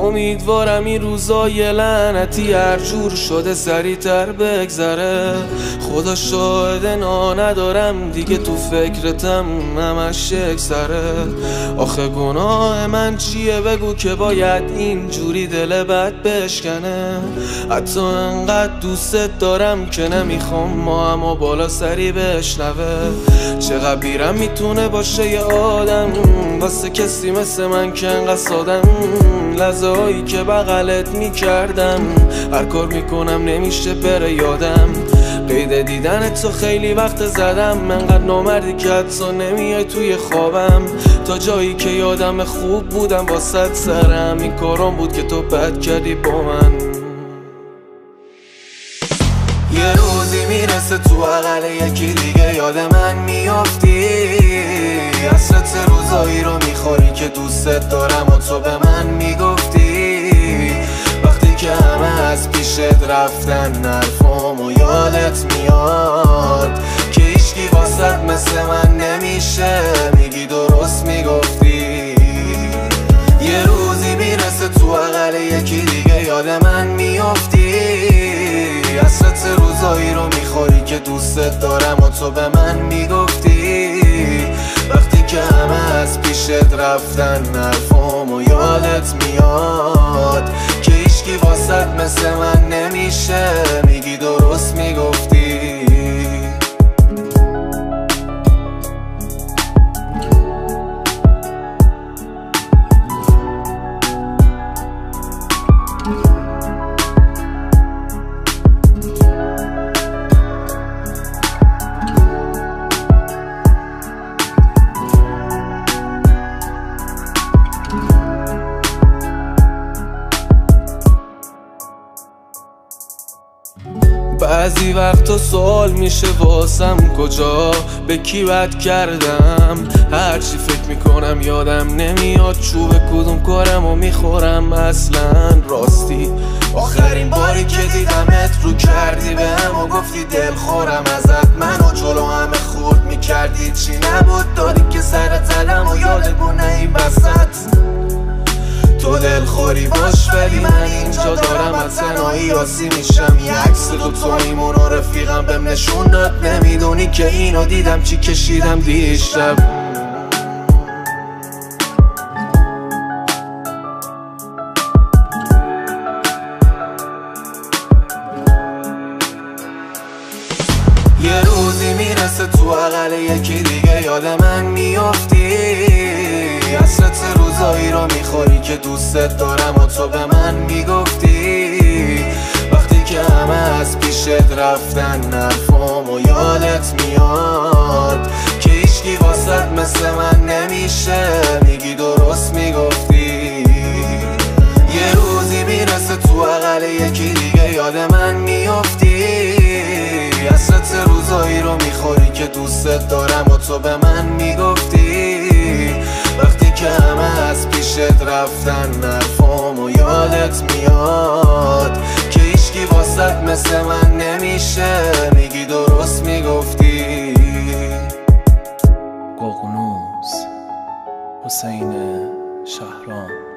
امیدوارم این روزای لعنتی هر جور شده سریعتر بگذره. خدا شاهده ندارم دیگه تو فکرتم همش یک سره. آخه گناه من چیه بگو که باید اینجوری دل بد بشکنه. حتی انقدر دوستت دارم که نمیخوام ما همو بالا سری بشنوه. چقدر بیرم میتونه باشه یه آدم واسه کسی مثل من که انقدر سادم. لحظه هایی که بغلت میکردم هر کار میکنم نمیشه بره یادم. قید دیدن تو خیلی وقت زدم، انقدر نامردی که حتی نمیای توی خوابم. تا جایی که یادم خوب بودم واسه سرم این کارام بود که تو بد کردی با من. یه روزی میرسه تو عقل یکی دیگه یاد من میافتی. حسرت روزایی رو میخوری که دوستت دارم و تو به من میگفتی. وقتی که همه از پیشت رفتن حرفام و یادت میاد که هیچکی واسط مثل من نمیشه، میگی درست میگفتی. یه روزی میرسه تو عقل یکی دیگه یاد من میافتی. حسرت روزایی رو میخوری که دوستت دارم و تو به من میگفتی. وقتی که همه از پیشت رفتن حرفام و یادت میاد که هیچکی واسط مثل من نمیشه، میگی درست میگفتی. بعضی وقتا سوال میشه واسم کجا به کی بد کردم. هرچی فکر میکنم یادم نمیاد چوب کدوم کارم و میخورم اصلا. راستی آخرین باری که دیدمت رو کردی به هم و گفتی دل خورم ازت. منو جلو همه خورد میکردی چی نبود دادی که سر تلم و یادمون این بسط. تو دلخوری باش ولی من اینجا دارم از تنهایی راضی میشم. یه عکس دو تاییمون و رفیقم بهم نشون داد. نمیدونی که اینو دیدم چی کشیدم دیشب. یه روزی میرسه تو عقل یکی دیگه یاد من میافتی. حسرت روزایی رو میخوری که دوستت دارم و تو به من میگفتی. وقتی که همه از پیشت رفتن حرفام و یادت میاد که هیچکی واسط مثل من نمیشه، میگی درست میگفتی. یه روزی میرسه تو عقل یکی دیگه یاد من میافتی. حسرت روزایی رو میخوری که دوستت دارم و تو به من میگفتی. وقتی که همه از پیشت رفتن حرفام و یادت میاد که هیچکی واسط مثل من نمیشه، میگی درست میگفتی. ققنوس حسین شهرام.